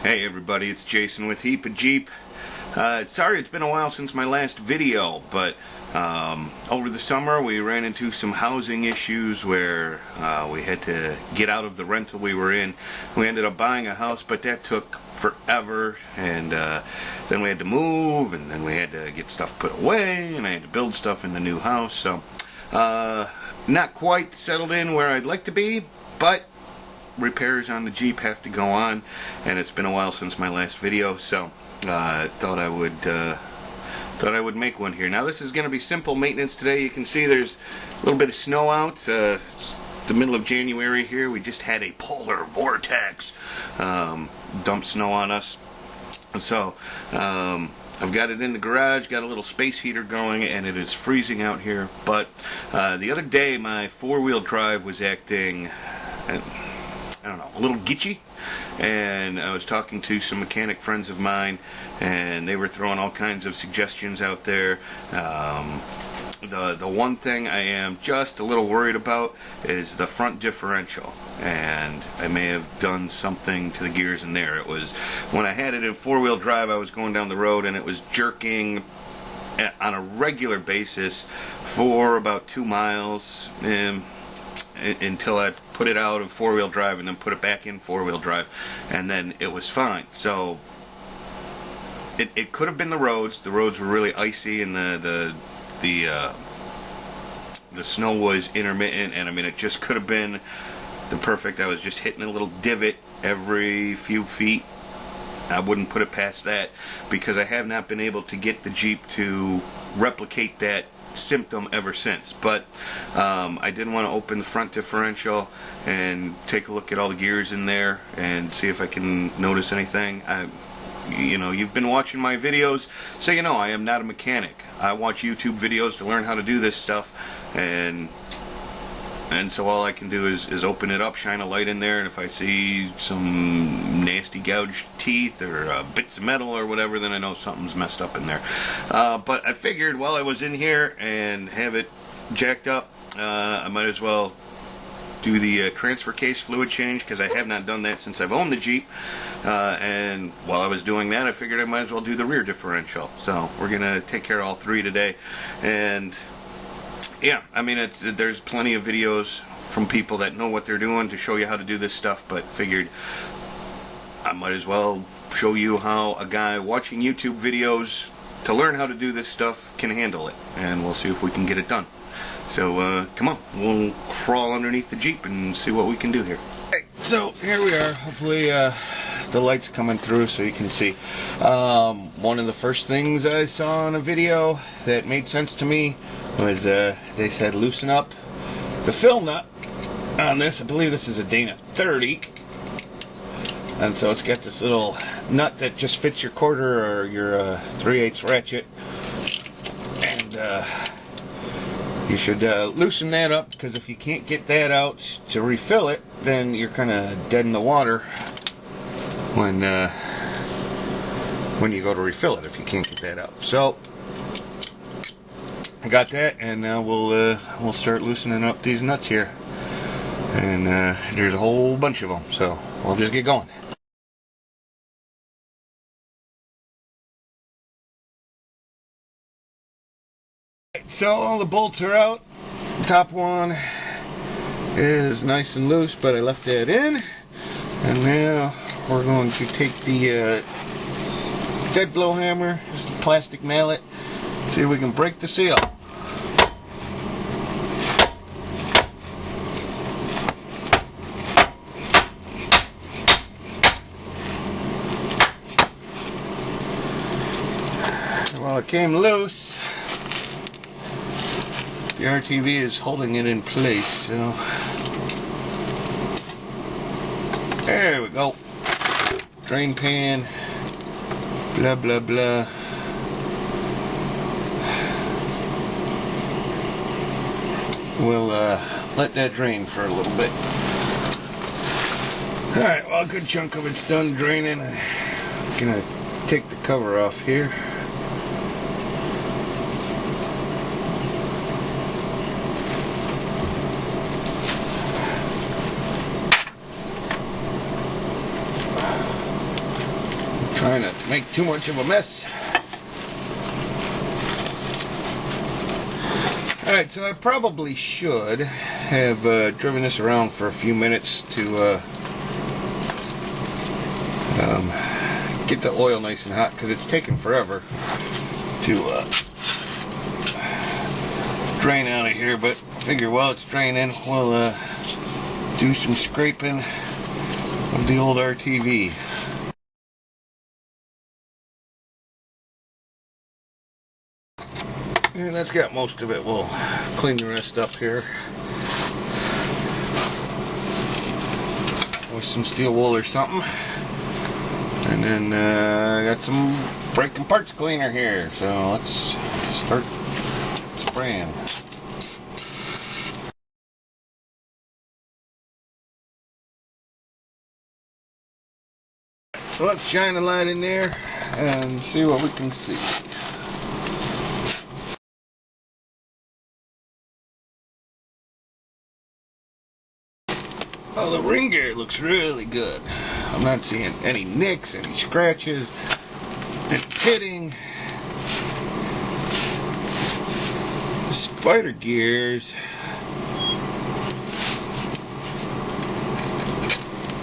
Hey everybody, it's Jason with Heap of Jeep. Sorry it's been a while since my last video, but over the summer we ran into some housing issues where we had to get out of the rental we were in. We ended up buying a house, but that took forever, and then we had to move, and then we had to get stuff put away, and I had to build stuff in the new house. So not quite settled in where I'd like to be, but repairs on the Jeep have to go on, and it's been a while since my last video, so thought I would make one here. Now this is going to be simple maintenance today. You can see there's a little bit of snow out. It's the middle of January here. We just had a polar vortex dump snow on us, so I've got it in the garage, got a little space heater going, and it is freezing out here. But the other day my four-wheel drive was acting, I don't know, a little gitchy, and I was talking to some mechanic friends of mine, and they were throwing all kinds of suggestions out there. The one thing I am just a little worried about is the front differential, and I may have done something to the gears in there. It was when I had it in four-wheel drive, I was going down the road and it was jerking on a regular basis for about 2 miles until I put it out of four-wheel drive and then put it back in four-wheel drive, and then it was fine. So it could have been the roads. The roads were really icy, and the snow was intermittent, and I mean, it just could have been the perfect. I was just hitting a little divot every few feet. I wouldn't put it past that, because I have not been able to get the Jeep to replicate that symptom ever since. But I did want to open the front differential and take a look at all the gears in there and see if I can notice anything. You know, you've been watching my videos, so you know I am not a mechanic. I watch YouTube videos to learn how to do this stuff, and so all I can do is open it up, shine a light in there, and if I see some nasty gouged teeth or bits of metal or whatever, then I know something's messed up in there. But I figured while I was in here and have it jacked up, I might as well do the transfer case fluid change, because I have not done that since I've owned the Jeep. And while I was doing that, I figured I might as well do the rear differential. So we're going to take care of all three today. And yeah, I mean, there's plenty of videos from people that know what they're doing to show you how to do this stuff, but figured I might as well show you how a guy watching YouTube videos to learn how to do this stuff can handle it, and we'll see if we can get it done. So come on, we'll crawl underneath the Jeep and see what we can do here. Okay, so here we are. Hopefully the light's coming through so you can see. One of the first things I saw in a video that made sense to me was they said loosen up the fill nut on this. I believe this is a Dana 30, and so it's got this little nut that just fits your quarter or your 3/8 ratchet, and you should loosen that up, because if you can't get that out to refill it, then you're kind of dead in the water when you go to refill it, if you can't get that out. So I got that, and now we'll start loosening up these nuts here, and there's a whole bunch of them, so we'll just get going. So all the bolts are out. The top one is nice and loose, but I left that in, and now we're going to take the dead blow hammer, just a plastic mallet, see if we can break the seal. Well, it came loose. The RTV is holding it in place, so there we go. Drain pan, blah blah blah. We'll let that drain for a little bit. Alright, well, a good chunk of it's done draining. I'm gonna take the cover off here. make too much of a mess. Alright, so I probably should have driven this around for a few minutes to get the oil nice and hot, because it's taking forever to drain out of here. But I figure while it's draining, we'll do some scraping of the old RTV. And that's got most of it. We'll clean the rest up here with some steel wool or something. And then I got some breaking parts cleaner here, so let's start spraying. So let's shine a light in there and see what we can see. Oh, the ring gear looks really good. I'm not seeing any nicks, any scratches, any pitting. The spider gears,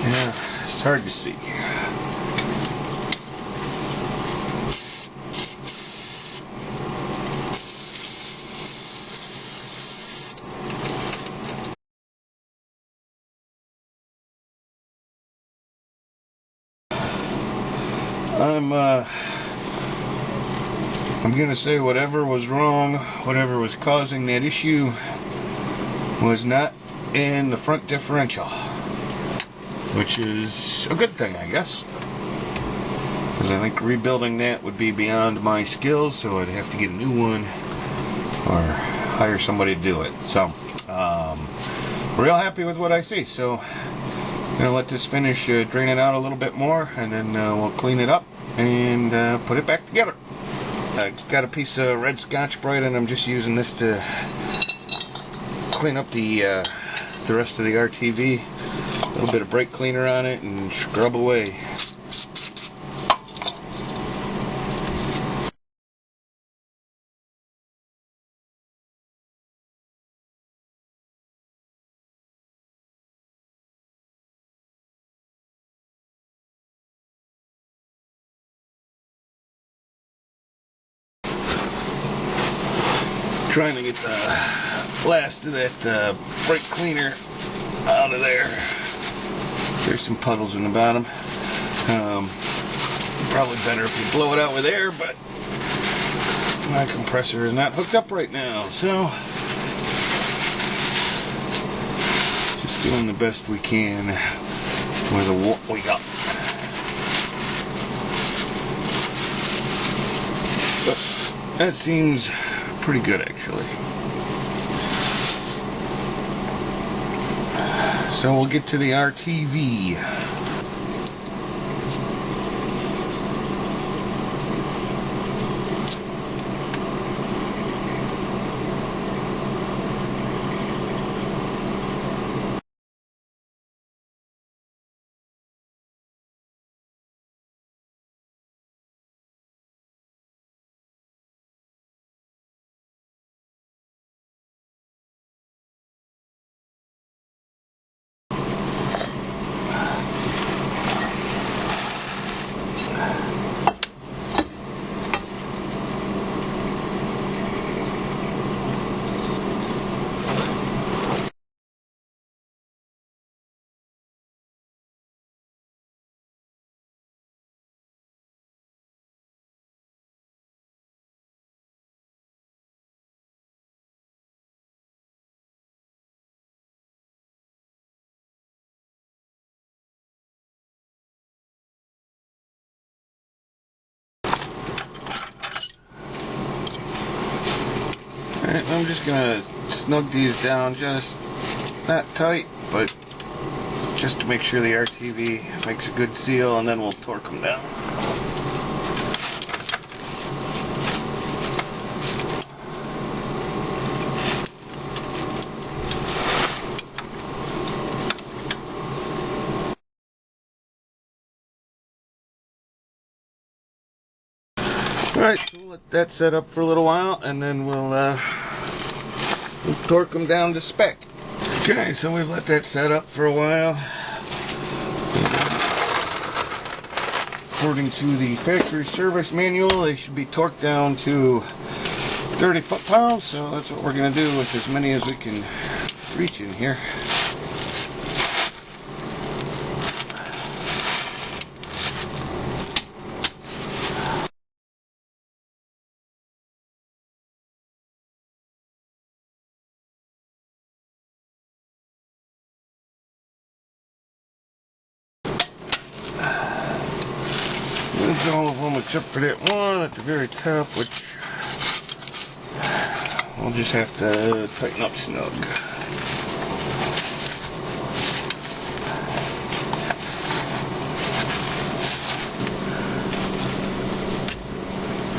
yeah, it's hard to see. I'm gonna say whatever was wrong, whatever was causing that issue, was not in the front differential, which is a good thing, I guess, because I think rebuilding that would be beyond my skills, so I'd have to get a new one or hire somebody to do it. So real happy with what I see. So I'm gonna let this finish draining out a little bit more, and then we'll clean it up and put it back together. I got a piece of red Scotch-Brite, and I'm just using this to clean up the rest of the RTV. A little bit of brake cleaner on it and scrub away. Trying to get the last of that brake cleaner out of there. There's some puddles in the bottom. Probably better if you blow it out with air, but my compressor is not hooked up right now, so just doing the best we can with what we got. But that seems pretty good, actually. So we'll get to the RTV. Alright, I'm just gonna snug these down, just not tight, but just to make sure the RTV makes a good seal, and then we'll torque them down. Alright, so we'll let that set up for a little while, and then we'll torque them down to spec. Okay, so we've let that set up for a while. According to the factory service manual, they should be torqued down to 30 foot-pounds, so that's what we're going to do with as many as we can reach in here. There's all of them except for that one at the very top, which I'll just have to tighten up snug.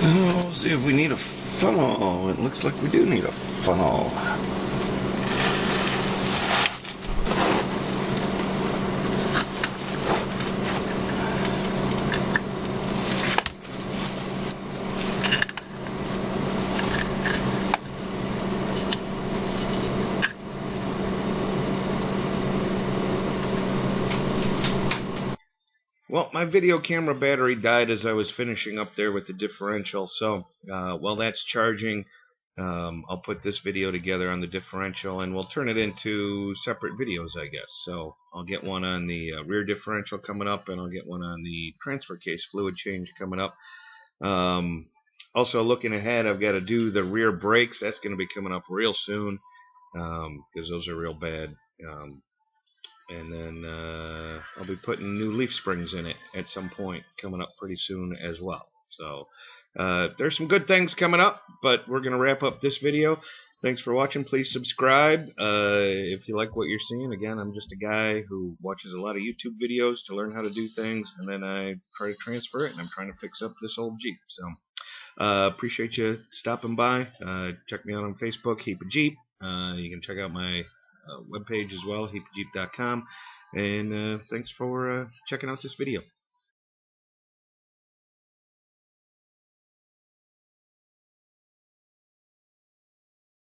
We'll see if we need a funnel. It looks like we do need a funnel. Well, my video camera battery died as I was finishing up there with the differential, so while that's charging, I'll put this video together on the differential, and we'll turn it into separate videos, I guess. So I'll get one on the rear differential coming up, and I'll get one on the transfer case fluid change coming up. Also, looking ahead, I've got to do the rear brakes. That's going to be coming up real soon, because those are real bad. And then I'll be putting new leaf springs in it at some point coming up pretty soon as well. So there's some good things coming up, but we're going to wrap up this video. Thanks for watching. Please subscribe if you like what you're seeing. Again, I'm just a guy who watches a lot of YouTube videos to learn how to do things, and then I try to transfer it, and I'm trying to fix up this old Jeep. So appreciate you stopping by. Check me out on Facebook, Heap of Jeep. You can check out my webpage as well, heapofjeep.com, and thanks for checking out this video.